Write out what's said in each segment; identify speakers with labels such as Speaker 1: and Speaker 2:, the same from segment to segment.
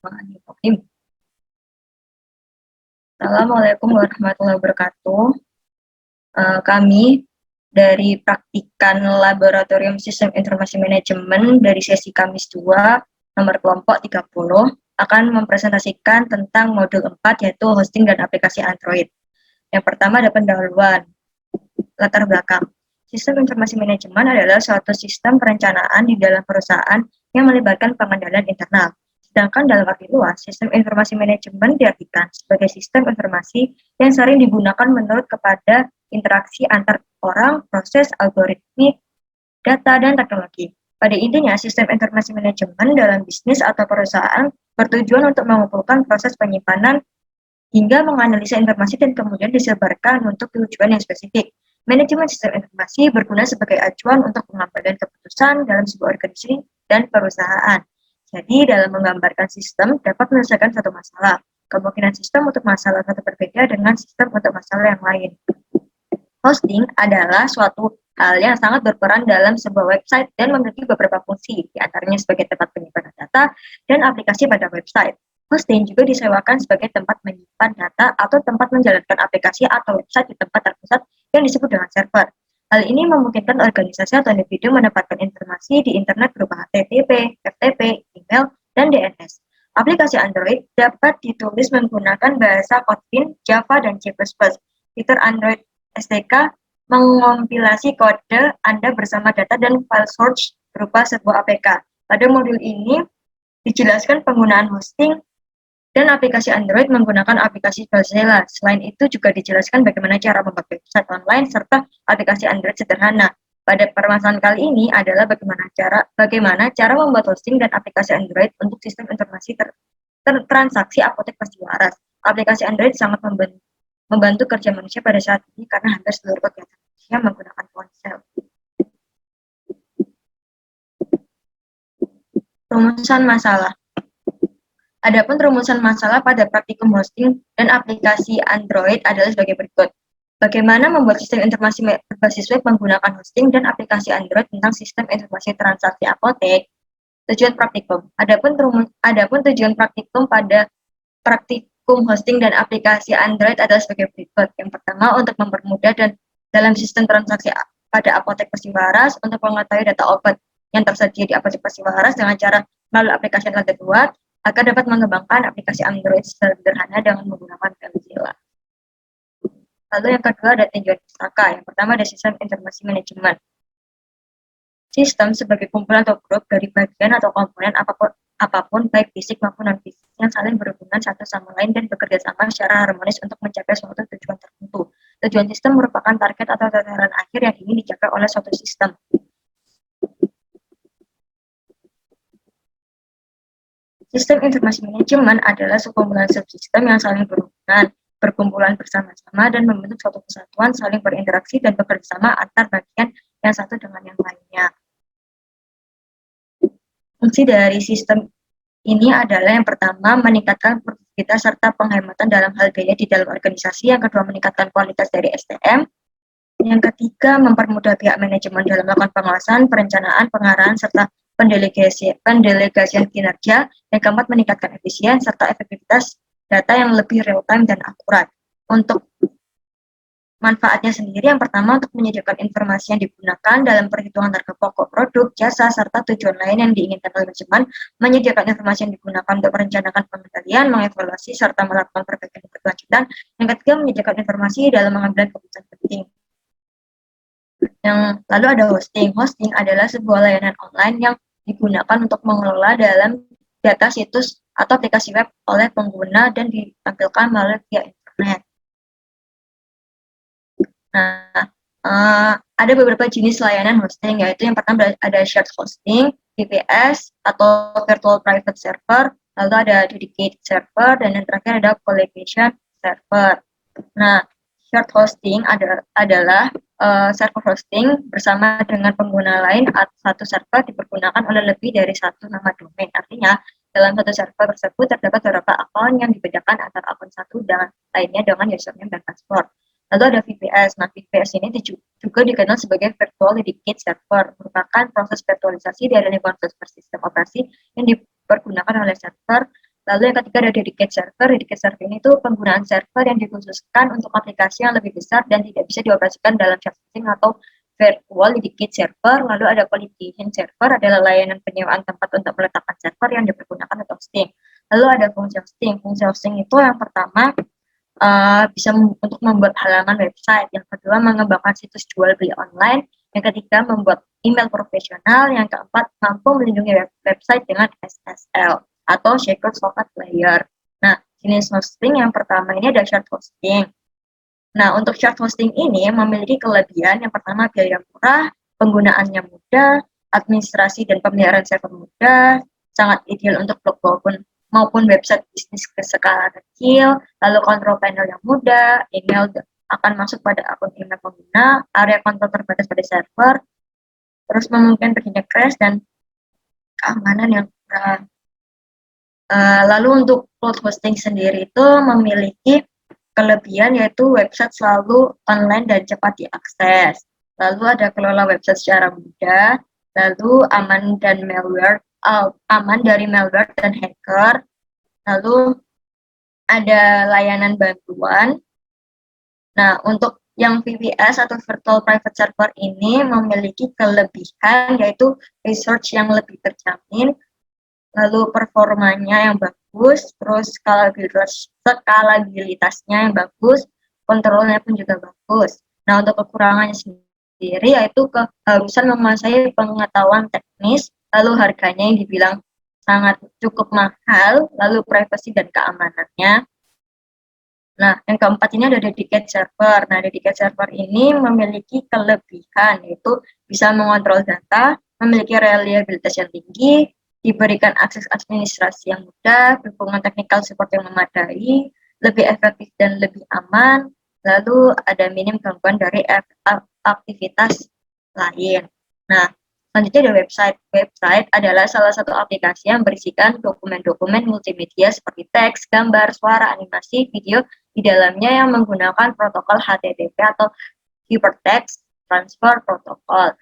Speaker 1: Bismillahirrahmanirrahim. Assalamualaikum warahmatullahi wabarakatuh. Kami dari Praktikan Laboratorium Sistem Informasi Manajemen dari sesi Kamis 2, nomor kelompok 30, akan mempresentasikan tentang modul 4, yaitu hosting dan aplikasi Android. Yang pertama ada pendahuluan. Latar belakang. Sistem informasi manajemen adalah suatu sistem perencanaan di dalam perusahaan yang melibatkan pengendalian internal. Sedangkan dalam arti luas, sistem informasi manajemen diartikan sebagai sistem informasi yang sering digunakan menurut kepada interaksi antar orang, proses, algoritmik, data, dan teknologi. Pada intinya, sistem informasi manajemen dalam bisnis atau perusahaan bertujuan untuk mengumpulkan proses penyimpanan hingga menganalisa informasi dan kemudian disebarkan untuk tujuan yang spesifik. Manajemen sistem informasi berguna sebagai acuan untuk pengambilan keputusan dalam sebuah organisasi dan perusahaan. Jadi, dalam menggambarkan sistem dapat menyelesaikan satu masalah. Kemungkinan sistem untuk masalah satu berbeda dengan sistem untuk masalah yang lain. Hosting adalah suatu hal yang sangat berperan dalam sebuah website dan memiliki beberapa fungsi, di antaranya sebagai tempat penyimpanan data dan aplikasi pada website. Hosting juga disewakan sebagai tempat menyimpan data atau tempat menjalankan aplikasi atau website di tempat terpusat yang disebut dengan server. Hal ini memungkinkan organisasi atau individu mendapatkan informasi di internet berupa HTTP, FTP, email, dan DNS. Aplikasi Android dapat ditulis menggunakan bahasa Kotlin, Java, dan C++. Fitur Android SDK mengompilasi kode Anda bersama data dan file source berupa sebuah APK. Pada modul ini dijelaskan penggunaan hosting dan aplikasi Android menggunakan aplikasi Filezilla. Selain itu juga dijelaskan bagaimana cara membuat website online serta aplikasi Android sederhana. Pada permasalahan kali ini adalah bagaimana cara membuat hosting dan aplikasi Android untuk sistem informasi transaksi apotek pasti waras. Aplikasi Android sangat membantu kerja manusia pada saat ini karena hampir seluruh kegiatan manusia menggunakan ponsel. Rumusan masalah. Adapun rumusan masalah pada praktikum hosting dan aplikasi Android adalah sebagai berikut. Bagaimana membuat sistem informasi berbasis web menggunakan hosting dan aplikasi Android tentang sistem informasi transaksi apotek. Tujuan praktikum. Adapun tujuan praktikum pada praktikum hosting dan aplikasi Android adalah sebagai berikut. Yang pertama, untuk mempermudah dan dalam sistem transaksi pada apotek pasti waras untuk mengetahui data obat yang tersedia di apotek pasti waras dengan cara melalui aplikasi yang telah dibuat, agar dapat mengembangkan aplikasi Android sederhana dengan menggunakan Filezilla. Lalu yang kedua ada tinjauan pustaka. Yang pertama ada sistem informasi manajemen. Sistem sebagai kumpulan atau grup dari bagian atau komponen apapun baik fisik maupun non fisik yang saling berhubungan satu sama lain dan bekerja sama secara harmonis untuk mencapai suatu tujuan tertentu. Tujuan sistem merupakan target atau tataran akhir yang ingin dicapai oleh suatu sistem. Sistem informasi manajemen adalah sekumpulan subsistem yang saling berhubungan, berkumpulan bersama-sama, dan membentuk suatu kesatuan, saling berinteraksi dan bekerja sama antar bagian yang satu dengan yang lainnya. Fungsi dari sistem ini adalah yang pertama, meningkatkan produktivitas serta penghematan dalam hal biaya di dalam organisasi. Yang kedua, meningkatkan kualitas dari SDM. Yang ketiga, mempermudah pihak manajemen dalam melakukan pengawasan, perencanaan, pengarahan, serta pendelegasian kinerja. Yang keempat, meningkatkan efisien serta efektivitas data yang lebih real time dan akurat. Untuk manfaatnya sendiri, yang pertama untuk menyediakan informasi yang digunakan dalam perhitungan harga pokok produk, jasa, serta tujuan lain yang diinginkan oleh manajemen, menyediakan informasi yang digunakan untuk merencanakan pengendalian, mengevaluasi, serta melakukan perbaikan berkelanjutan. Yang ketiga, menyediakan informasi dalam mengambil keputusan penting. Yang lalu ada hosting. Hosting adalah sebuah layanan online yang digunakan untuk mengelola dalam data situs atau aplikasi web oleh pengguna dan ditampilkan melalui via internet. Nah, ada beberapa jenis layanan hosting, yaitu yang pertama ada shared hosting, VPS atau virtual private server, lalu ada dedicated server, dan yang terakhir ada collaboration server. Nah, shared hosting adalah server hosting bersama dengan pengguna lain atau satu server dipergunakan oleh lebih dari satu nama domain. Artinya, dalam satu server tersebut terdapat beberapa akun yang dibedakan antara akun satu dan lainnya dengan username dan password. Lalu ada VPS. Nah, VPS ini juga dikenal sebagai Virtual Dedicated Server, merupakan proses virtualisasi dari lingkungan sistem operasi yang dipergunakan oleh server Lalu yang ketiga ada dedicated server. Dedicated server ini tuh penggunaan server yang dikhususkan untuk aplikasi yang lebih besar dan tidak bisa dioperasikan dalam sharding atau virtual dedicated server. Lalu ada colocation server, adalah layanan penyewaan tempat untuk meletakkan server yang dipergunakan untuk hosting. Lalu ada fungsi hosting. Fungsi hosting itu yang pertama bisa untuk membuat halaman website. Yang kedua mengembangkan situs jual beli online. Yang ketiga membuat email profesional. Yang keempat mampu melindungi website dengan SSL atau Secure Socket Layer. Nah, jenis hosting yang pertama ini ada shared hosting. Nah, untuk shared hosting ini memiliki kelebihan yang pertama biaya murah, penggunaannya mudah, administrasi dan pemeliharaan server mudah, sangat ideal untuk blog maupun website bisnis ke skala kecil, lalu kontrol panel yang mudah, email akan masuk pada akun email pengguna, area kontrol terbatas pada server, terus memungkinkan terjadinya crash dan keamanan yang kurang. Lalu untuk cloud hosting sendiri itu memiliki kelebihan yaitu website selalu online dan cepat diakses. Lalu ada kelola website secara mudah, lalu aman dari malware dan hacker. Lalu ada layanan bantuan. Nah, untuk yang VPS atau Virtual Private Server ini memiliki kelebihan yaitu research yang lebih terjamin, lalu performanya yang bagus, terus skalabilitasnya yang bagus, kontrolnya pun juga bagus. Nah, untuk kekurangannya sendiri yaitu keharusan menguasai pengetahuan teknis, lalu harganya yang dibilang sangat cukup mahal, lalu privasi dan keamanannya. Nah, yang keempat ini ada dedicated server. Nah, dedicated server ini memiliki kelebihan yaitu bisa mengontrol data, memiliki reliabilitas yang tinggi, diberikan akses administrasi yang mudah, dukungan teknikal support yang memadai, lebih efektif dan lebih aman, lalu ada minim gangguan dari aktivitas lain. Nah, selanjutnya ada website. Website adalah salah satu aplikasi yang berisikan dokumen-dokumen multimedia seperti teks, gambar, suara, animasi, video di dalamnya yang menggunakan protokol HTTP atau Hypertext Transfer Protocol.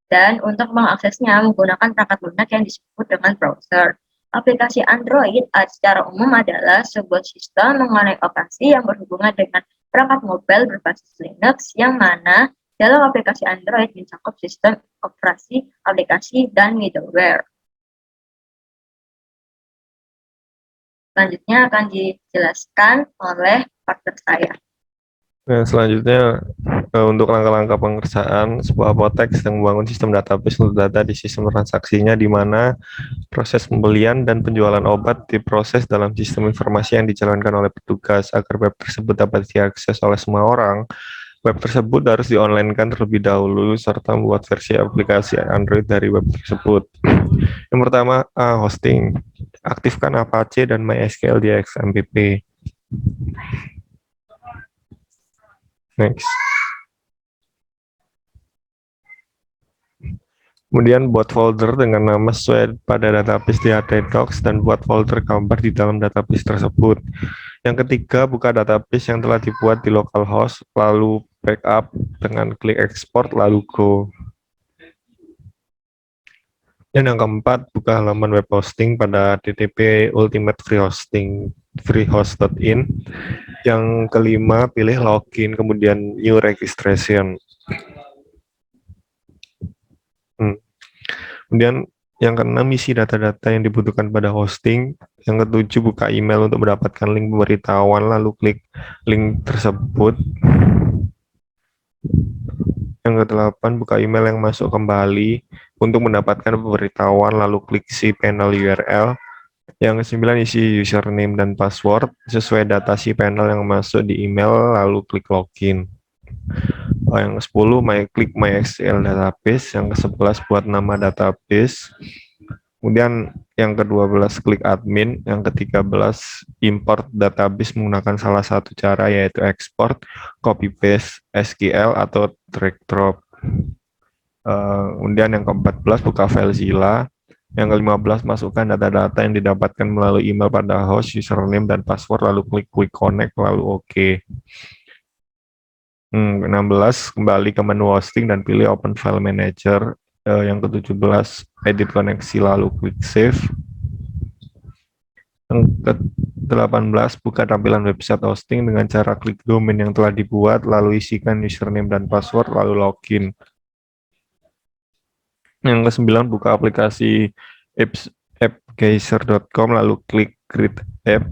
Speaker 1: Dan untuk mengaksesnya menggunakan perangkat lunak yang disebut dengan browser. Aplikasi Android secara umum adalah sebuah sistem mengenai operasi yang berhubungan dengan perangkat mobile berbasis Linux yang mana dalam aplikasi Android mencakup sistem operasi, aplikasi, dan middleware. Selanjutnya akan dijelaskan oleh partner saya.
Speaker 2: Nah, selanjutnya untuk langkah-langkah pengerjaan sebuah apotek sedang membangun sistem database untuk data di sistem transaksinya di mana proses pembelian dan penjualan obat diproses dalam sistem informasi yang dijalankan oleh petugas agar web tersebut dapat diakses oleh semua orang. Web tersebut harus di-online-kan terlebih dahulu serta membuat versi aplikasi Android dari web tersebut. Yang pertama, hosting. Aktifkan Apache dan MySQL di XMPP. Next. Kemudian buat folder dengan nama sesuai pada database di HDDocs dan buat folder gambar di dalam database tersebut. Yang ketiga, buka database yang telah dibuat di localhost, lalu backup dengan klik export, lalu go. Dan yang keempat, buka halaman web hosting pada http ultimate freehost.in. Yang kelima, pilih login, kemudian new registration. Kemudian yang keenam, isi data-data yang dibutuhkan pada hosting. Yang ketujuh, buka email untuk mendapatkan link pemberitahuan, lalu klik link tersebut. Yang kedelapan, buka email yang masuk kembali untuk mendapatkan pemberitahuan, lalu klik si panel URL. Yang kesembilan, isi username dan password sesuai data si panel yang masuk di email, lalu klik login. Yang ke-10, klik MySQL database. Yang ke-11, buat nama database. Kemudian yang ke-12, klik admin. Yang ke-13, import database menggunakan salah satu cara yaitu export, copy paste, SQL, atau drag drop. Kemudian yang ke-14, buka FileZilla. Yang ke-15, masukkan data-data yang didapatkan melalui email pada host, username, dan password, lalu klik quick connect, lalu OK. 16, kembali ke menu hosting dan pilih Open File Manager. Yang ke-17, edit koneksi, lalu klik save. Yang ke-18, buka tampilan website hosting dengan cara klik domain yang telah dibuat, lalu isikan username dan password, lalu login. Yang ke-9, buka aplikasi appgeyser.com, lalu klik create app.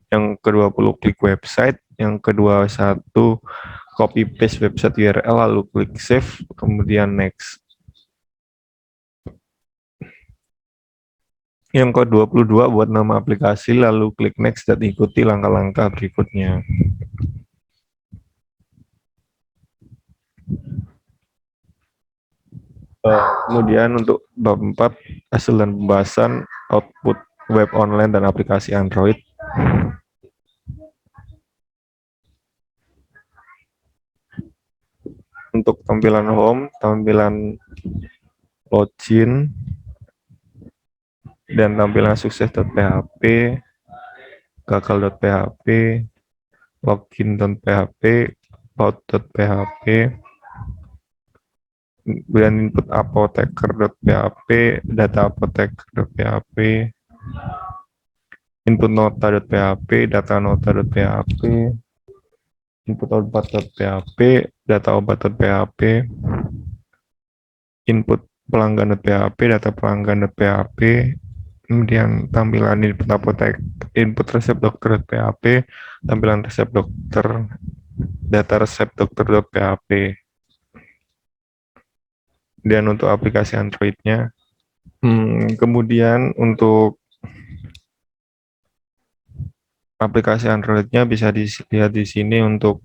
Speaker 2: Yang ke-20, klik website. Yang ke-21, copy paste website URL, lalu klik save, kemudian next. Yang ke-22, buat nama aplikasi, lalu klik next dan ikuti langkah-langkah berikutnya. Kemudian untuk bab 4, hasil dan pembahasan output web online dan aplikasi Android. Untuk tampilan home, tampilan login, dan tampilan sukses.php, gagal.php, login.php, about.php, kemudian input apotheker.php, data apotheker.php, input nota.php, data nota.php, input obat.php, data obat.php, input pelanggan.php, data pelanggan.php, kemudian tampilan input apotek, input resep dokter.php, tampilan resep dokter, data resep dokter.php. Dan untuk aplikasi Android-nya, kemudian untuk aplikasi Android-nya bisa dilihat di sini. Untuk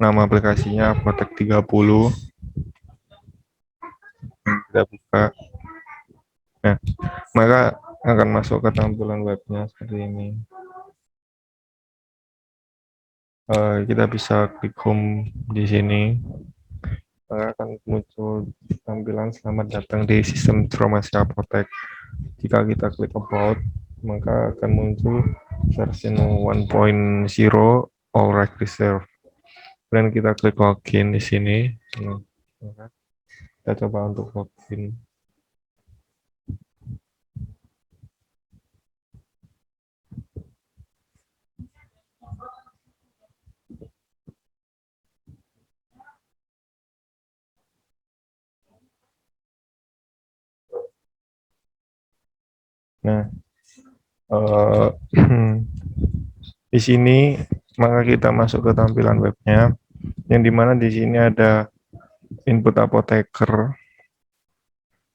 Speaker 2: nama aplikasinya Apotek 30. Kita buka. Nah, maka akan masuk ke tampilan webnya seperti ini. Kita bisa klik home di sini. Maka akan muncul tampilan selamat datang di sistem informasi apotek. Jika kita klik about, maka akan muncul versi 1.0 all right reserved. Dan kita klik login di sini. Kita coba untuk login. Nah, di sini maka kita masuk ke tampilan webnya, yang dimana di sini ada input apoteker,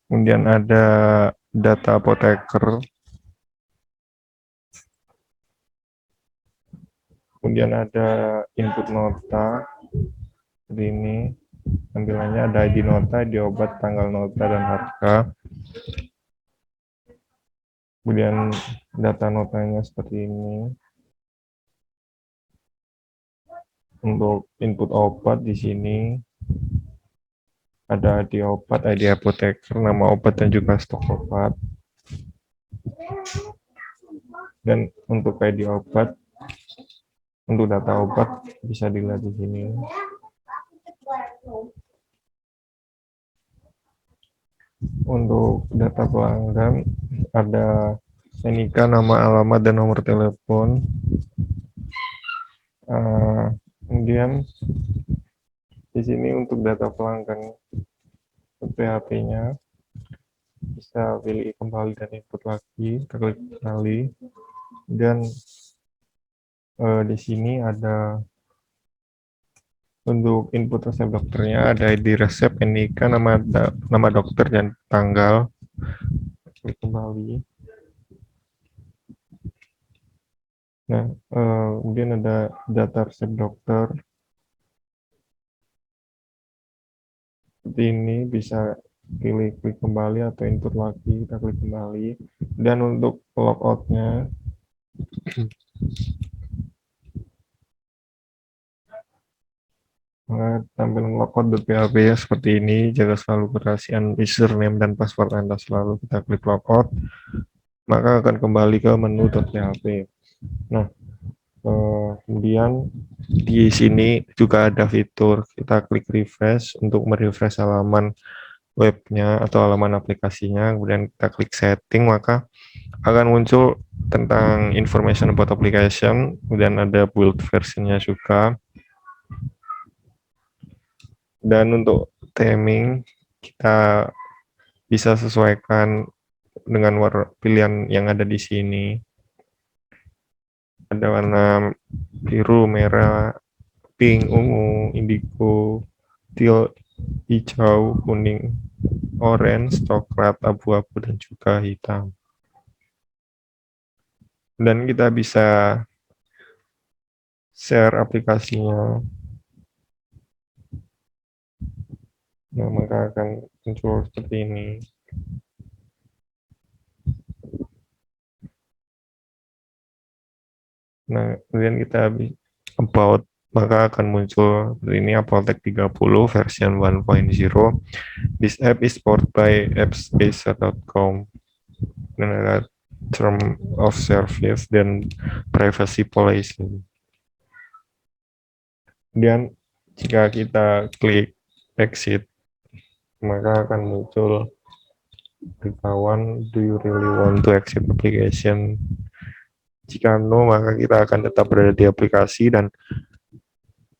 Speaker 2: kemudian ada data apoteker, kemudian ada input nota seperti ini. Tampilannya ada ID nota, ID obat, tanggal nota, dan harga. Kemudian data notanya seperti ini. Untuk input obat di sini ada ID obat, ID apoteker, nama obat, dan juga stok obat. Dan untuk ID obat, untuk data obat bisa dilihat di sini. Untuk data pelanggan ada NIK, nama, alamat, dan nomor telepon. Kemudian di sini untuk data pelanggan PHP-nya bisa pilih kembali dan input lagi, kita klik kembali. Dan di sini ada untuk input resep dokternya, ada ID resep, NIK, nama dokter, dan tanggal. Klik kembali. Nah, kemudian ada data resep dokter. Seperti ini, bisa pilih klik kembali atau input lagi, kita klik kembali. Dan untuk logout-nya, tampilan logout.php ya seperti ini. Jaga selalu kerahasiaan username dan password Anda selalu. Kita klik logout, maka akan kembali ke menu .php. Nah, kemudian di sini juga ada fitur kita klik refresh untuk merefresh halaman webnya atau halaman aplikasinya. Kemudian kita klik setting, maka akan muncul tentang information about application, kemudian ada build versionnya juga. Dan untuk theming kita bisa sesuaikan dengan warna pilihan yang ada di sini. Ada warna biru, merah, pink, ungu, indigo, teal, hijau, kuning, orange, coklat, abu-abu, dan juga hitam. Dan kita bisa share aplikasinya. Nah, maka akan muncul seperti ini. Nah, kemudian kita about, maka akan muncul seperti ini, Apoltek 30 version 1.0. This app is powered by appsasia.com. Dan ada term of service dan privacy policy. Dan jika kita klik exit, maka akan muncul beritahuan, do you really want to exit application? Jika no, maka kita akan tetap berada di aplikasi, dan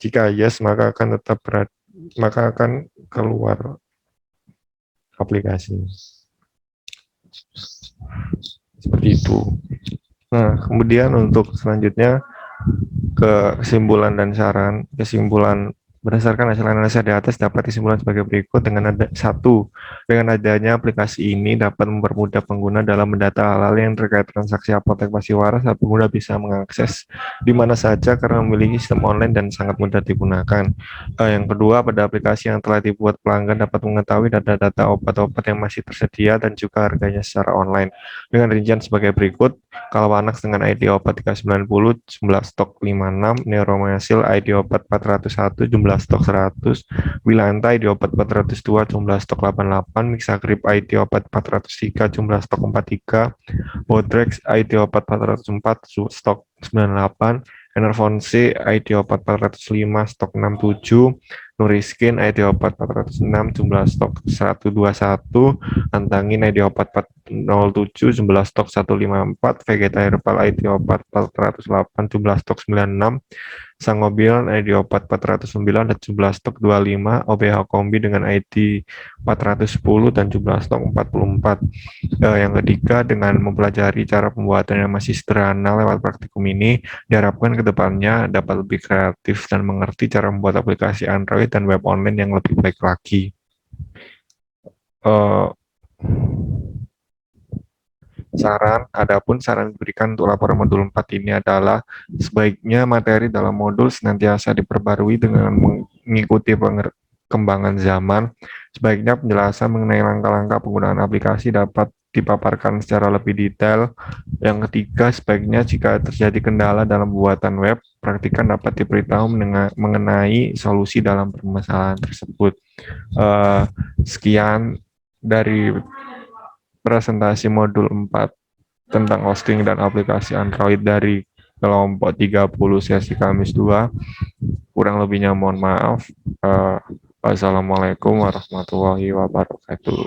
Speaker 2: jika yes, maka akan keluar aplikasi. Seperti itu. Nah, kemudian untuk selanjutnya ke kesimpulan dan saran. Kesimpulan: berdasarkan hasil analisa di atas dapat disimpulkan sebagai berikut. Dengan adanya aplikasi ini dapat mempermudah pengguna dalam mendata hal-hal yang terkait transaksi apotek pasti waras saat pengguna bisa mengakses di mana saja karena memiliki sistem online dan sangat mudah digunakan. Yang kedua, pada aplikasi yang telah dibuat, pelanggan dapat mengetahui data-data obat-obat yang masih tersedia dan juga harganya secara online. Dengan rincian sebagai berikut: kalau Anax dengan ID obat 390, jumlah stok 56, Neuromasil ID obat 401, jumlah stok 100, Wilanta ID obat 402, jumlah stok 88, Mixagrip ID obat 403, jumlah stok 43, Bodrex ID obat 404, stok 98, Enervon C ID obat 405, stok 67, Nuriskin ID obat 406, jumlah stok 121, Antangin ID obat 407, jumlah stok 154, Vegeta Herbal ID obat 408, jumlah stok 96, Sangobion ID obat 409 dan jumlah stok 25, OBH Kombi dengan ID 410 dan jumlah stok 44. Yang ketiga, dengan mempelajari cara pembuatan yang masih sederhana lewat praktikum ini, diharapkan ke depannya dapat lebih kreatif dan mengerti cara membuat aplikasi Android dan web online yang lebih baik lagi. Adapun saran diberikan untuk laporan modul 4 ini adalah sebaiknya materi dalam modul senantiasa diperbarui dengan mengikuti perkembangan zaman. Sebaiknya penjelasan mengenai langkah-langkah penggunaan aplikasi dapat dipaparkan secara lebih detail. Yang ketiga, sebaiknya jika terjadi kendala dalam pembuatan web, praktikan dapat diberitahu mengenai solusi dalam permasalahan tersebut. Sekian dari presentasi modul 4 tentang hosting dan aplikasi Android dari kelompok 30 sesi Kamis 2. Kurang lebihnya mohon maaf. Wassalamualaikum warahmatullahi wabarakatuh.